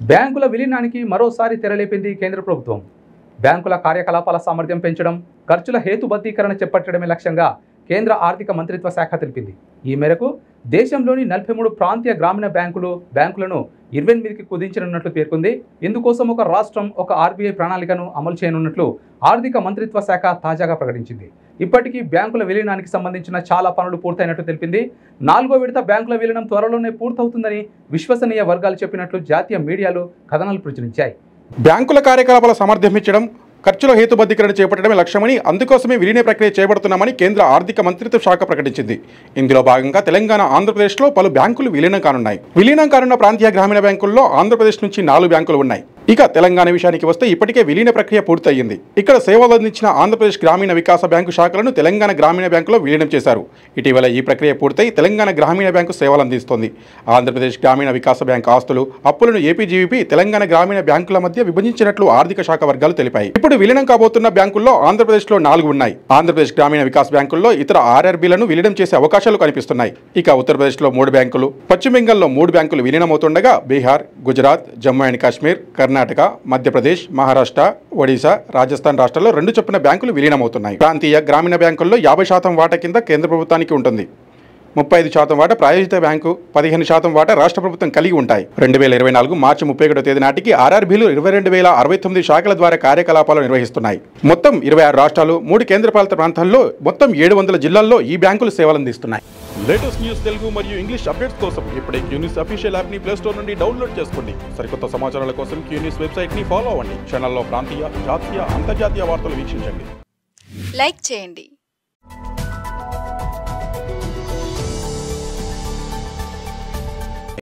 బ్యాంకుల విలీనానికి మరోసారి తెరలేపింది కేంద్ర ప్రభుత్వం. బ్యాంకుల కార్యకలాపాల సామర్థ్యం పెంచడం, ఖర్చుల హేతుబద్ధీకరణ చేపట్టడమే లక్ష్యంగా కేంద్ర ఆర్థిక మంత్రిత్వ శాఖ తెలిపింది. ఈ మేరకు దేశంలోని 43 ప్రాంతీయ గ్రామీణ బ్యాంకులను 28కి కుదించనున్నట్లు పేర్కొంది. ఇందుకోసం ఒక రాష్ట్రం, ఒక ఆర్బీఐ ప్రణాళికను అమలు చేయనున్నట్లు ఆర్థిక మంత్రిత్వ శాఖ తాజాగా ప్రకటించింది. ఇప్పటికీ బ్యాంకుల విలీనానికి సంబంధించిన చాలా పనులు పూర్తయినట్లు తెలిపింది. 4వ విడత బ్యాంకుల విలీనం త్వరలోనే పూర్తవుతుందని విశ్వసనీయ వర్గాలు చెప్పినట్లు జాతీయ మీడియాలు కథనాలు ప్రచురించాయి. బ్యాంకుల కార్యకలాపాల సామర్థ్యం పెంచడం, ఖర్చుల హేతుబద్ధీకరణ చేపట్టడమే లక్ష్యమని, అందుకోసమే విలీన ప్రక్రియ చేపడుతున్నామని కేంద్ర ఆర్థిక మంత్రిత్వ శాఖ ప్రకటించింది. ఇందులో భాగంగా తెలంగాణ, ఆంధ్రప్రదేశ్లో పలు బ్యాంకులు విలీనం కానున్నాయి. విలీనం కానున్న ప్రాంతీయ గ్రామీణ బ్యాంకుల్లో ఆంధ్రప్రదేశ్ నుంచి 4 బ్యాంకులు ఉన్నాయి. ఇక తెలంగాణ విషయానికి వస్తే ఇప్పటికే విలీన ప్రక్రియ పూర్తయింది. ఇక్కడ సేవలు అందించిన ఆంధ్రప్రదేశ్ గ్రామీణ వికాస బ్యాంకు శాఖలను తెలంగాణ గ్రామీణ బ్యాంకులో విలీనం చేశారు. ఇటీవల ఈ ప్రక్రియ పూర్తయి తెలంగాణ గ్రామీణ బ్యాంకు సేవలు అందిస్తోంది. ఆంధ్రప్రదేశ్ గ్రామీణ వికాస బ్యాంకు ఆస్తులు, అప్పులను ఏపీజీవీపీ తెలంగాణ గ్రామీణ బ్యాంకుల మధ్య విభజించినట్లు ఆర్థిక శాఖ వర్గాలు తెలిపాయి. ఇప్పుడు విలీనం కాబోతున్న బ్యాంకుల్లో ఆంధ్రప్రదేశ్లో 4 ఉన్నాయి. ఆంధ్రప్రదేశ్ గ్రామీణ వికాస్ బ్యాంకుల్లో ఇతర ఆర్ఆర్బీలను విలీనం చేసే అవకాశాలు కనిపిస్తున్నాయి. ఇక ఉత్తరప్రదేశ్లో 3 బ్యాంకులు, పశ్చిమ బెంగాల్లో 3 బ్యాంకులు విలీనమవుతుండగా బీహార్, గుజరాత్, జమ్మూ అండ్ కాశ్మీర్, కర్ణాటక, మధ్యప్రదేశ్, మహారాష్ట్ర, ఒడిశా, రాజస్థాన్ రాష్ట్రాల్లో 2 చొప్పున బ్యాంకులు విలీనమవుతున్నాయి. ప్రాంతీయ గ్రామీణ బ్యాంకుల్లో 50% వాటా కింద కేంద్ర ప్రభుత్వానికి ఉంటుంది. 35% వాటా ప్రాయోజిత బ్యాంకు, 15% వాటా రాష్ట్ర ప్రభుత్వం కలిగి ఉంటాయి. 2024 మార్చి 31వ తేదీ నాటికి ఆర్ఆర్బీలు 22,069 శాఖల ద్వారా కార్యకలాపాలు నిర్వహిస్తున్నాయి. మొత్తం 26 రాష్ట్రాలు, 3 కేంద్రపాలిత ప్రాంతాల్లో మొత్తం 700 జిల్లాల్లో ఈ బ్యాంకులు సేవలు అందిస్తున్నాయి. లేటెస్ట్ న్యూస్ తెలుగు మరియు ఇంగ్లీష్ అప్డేట్స్ కోసం ఇప్పుడే క్యూన్యూస్ అఫీషియల్ యాప్ ని ప్లే స్టోర్ నుండి డౌన్లోడ్ చేసుకోండి. సరికొత్త సమాచారాల కోసం క్యూన్యూస్ వెబ్సైట్ ని ఫాలో అవ్వండి. ఛానల్లో ప్రాంతీయ, జాతీయ, అంతర్జాతీయ వార్తలు వీక్షించండి. లైక్ చేయండి.